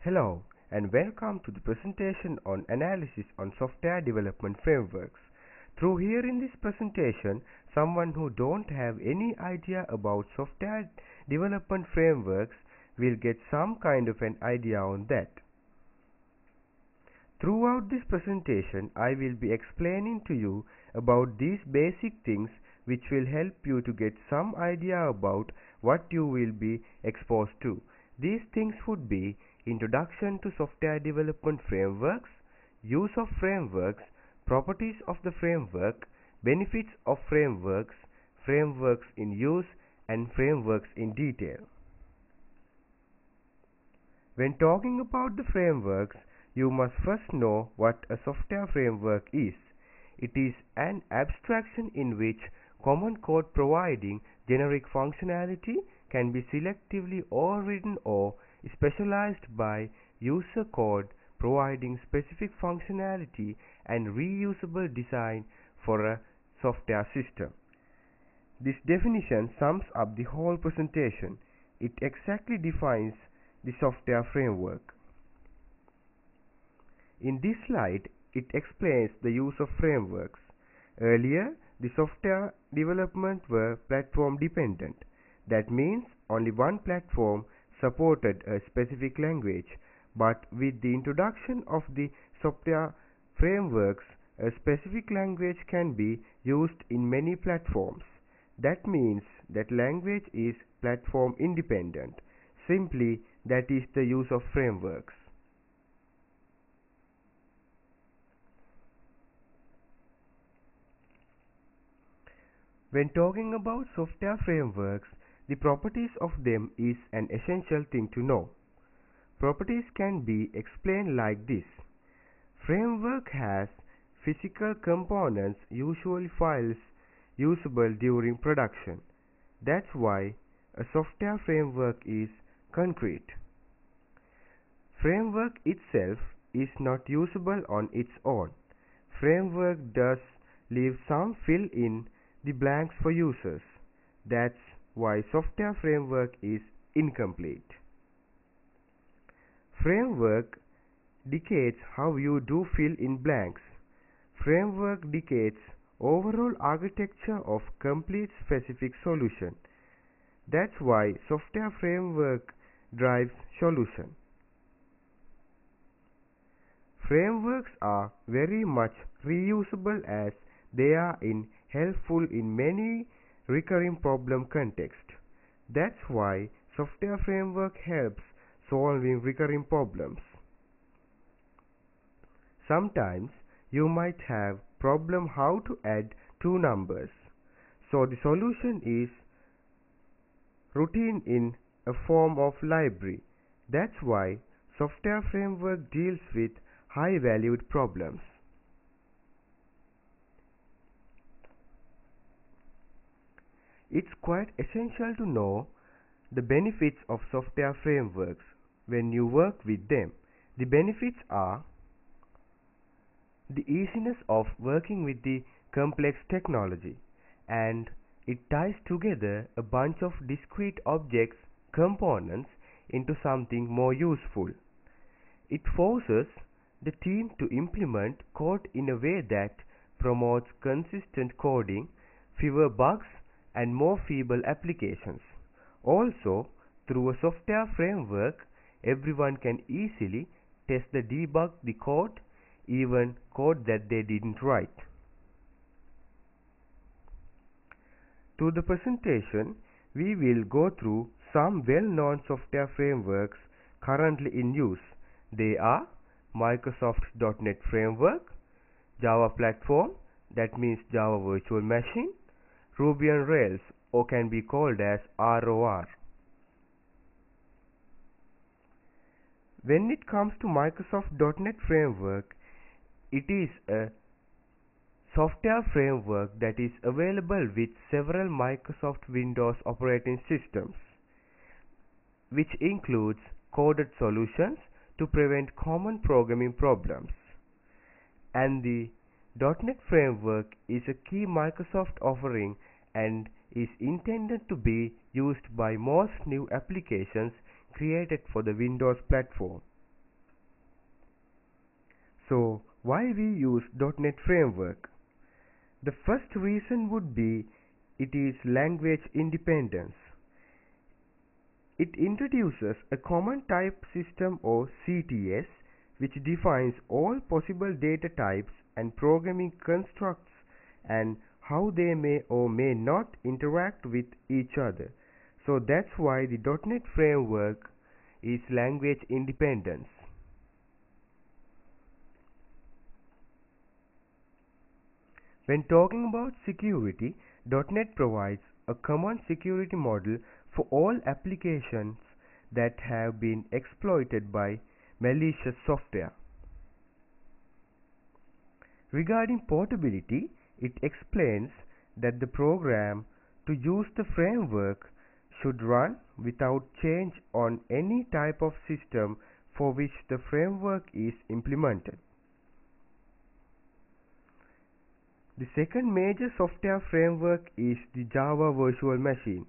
Hello and welcome to the presentation on analysis on software development frameworks. Through here in this presentation, someone who don't have any idea about software development frameworks will get some kind of an idea on that. Throughout this presentation, I will be explaining to you about these basic things which will help you to get some idea about what you will be exposed to. These things would be introduction to software development frameworks, use of frameworks, properties of the framework, benefits of frameworks, frameworks in use, and frameworks in detail. When talking about the frameworks, you must first know what a software framework is. It is an abstraction in which common code providing generic functionality can be selectively overridden or specialized by user code providing specific functionality and reusable design for a software system. This definition sums up the whole presentation. It exactly defines the software framework. In this slide, it explains the use of frameworks. Earlier, the software development were platform dependent. That means only one platform supported a specific language, but with the introduction of the software frameworks, a specific language can be used in many platforms. That means that language is platform independent. Simply, that is the use of frameworks. When talking about software frameworks, the properties of them is an essential thing to know. Properties can be explained like this. Framework has physical components, usually files usable during production. That's why a software framework is concrete. Framework itself is not usable on its own. Framework does leave some fill in the blanks for users. That's why software framework is incomplete. Framework dictates how you do fill in blanks. Framework dictates overall architecture of complete specific solution. That's why software framework drives solution. Frameworks are very much reusable as they are helpful in many recurring problem context. That's why software framework helps solving recurring problems. Sometimes you might have problem how to add two numbers. So the solution is routine in a form of library. That's why software framework deals with high valued problems. It's quite essential to know the benefits of software frameworks when you work with them. The benefits are the easiness of working with the complex technology, and it ties together a bunch of discrete objects, components into something more useful. It forces the team to implement code in a way that promotes consistent coding, fewer bugs, and more feasible applications. Also, through a software framework, everyone can easily test and debug the code, even code that they didn't write. To the presentation, we will go through some well-known software frameworks currently in use. They are Microsoft.NET Framework, Java Platform, that means Java Virtual Machine, Ruby on Rails, or can be called as ROR. When it comes to Microsoft.NET Framework, it is a software framework that is available with several Microsoft Windows operating systems, which includes coded solutions to prevent common programming problems. And the .NET Framework is a key Microsoft offering and is intended to be used by most new applications created for the Windows platform. So, why we use .NET Framework? The first reason would be it is language independence. It introduces a common type system or CTS which defines all possible data types and programming constructs and how they may or may not interact with each other. So that's why the .NET Framework is language independence. When talking about security, .NET provides a common security model for all applications that have been exploited by malicious software. Regarding portability, it explains that the program to use the framework should run without change on any type of system for which the framework is implemented. The second major software framework is the Java Virtual Machine.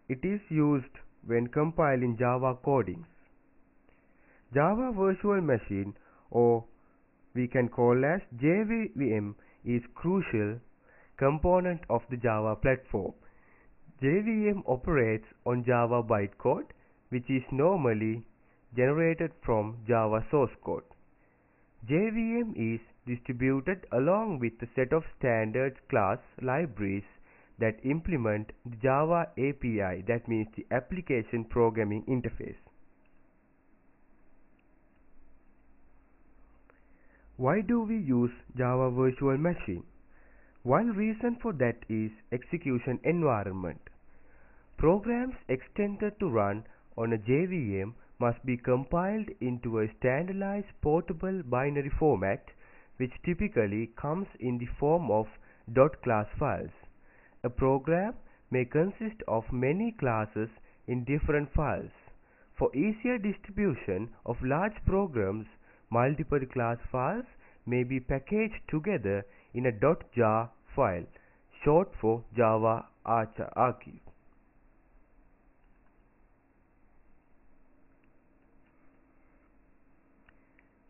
It is used when compiling Java codings. Java Virtual Machine, or we can call as JVM, is crucial component of the Java platform. JVM operates on Java bytecode, which is normally generated from Java source code. JVM is distributed along with a set of standard class libraries that implement the Java API, that means the Application Programming Interface. Why do we use Java Virtual Machine? One reason for that is execution environment. Programs extended to run on a JVM must be compiled into a standardized portable binary format, which typically comes in the form of .class files. A program may consist of many classes in different files. For easier distribution of large programs, multiple class files may be packaged together in a .jar file, short for Java Archive.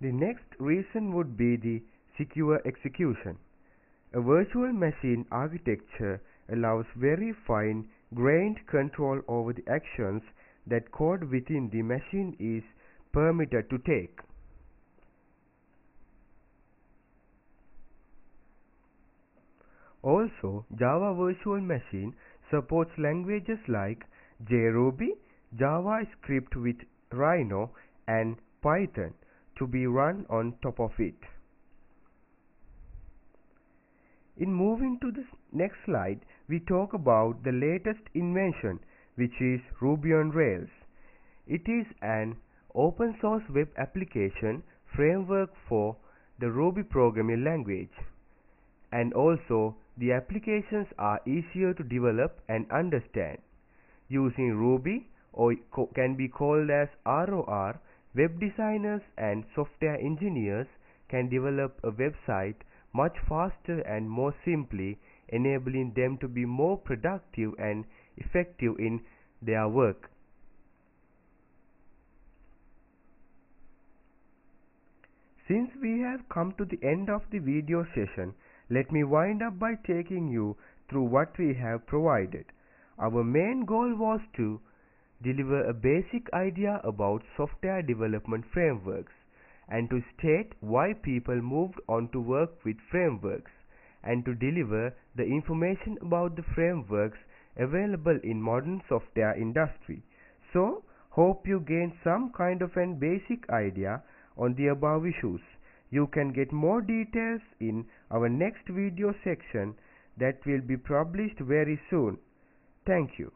The next reason would be the secure execution. A virtual machine architecture allows very fine-grained control over the actions that code within the machine is permitted to take. Also, Java Virtual Machine supports languages like JRuby, JavaScript with Rhino, and Python to be run on top of it. In moving to the next slide, we talk about the latest invention, which is Ruby on Rails. It is an open source web application framework for the Ruby programming language. And also, the applications are easier to develop and understand. Using Ruby, or can be called as ROR, web designers and software engineers can develop a website much faster and more simply, enabling them to be more productive and effective in their work. Since we have come to the end of the video session, let me wind up by taking you through what we have provided. Our main goal was to deliver a basic idea about software development frameworks and to state why people moved on to work with frameworks and to deliver the information about the frameworks available in modern software industry. So, hope you gained some kind of an basic idea on the above issues. You can get more details in our next video section that will be published very soon. Thank you.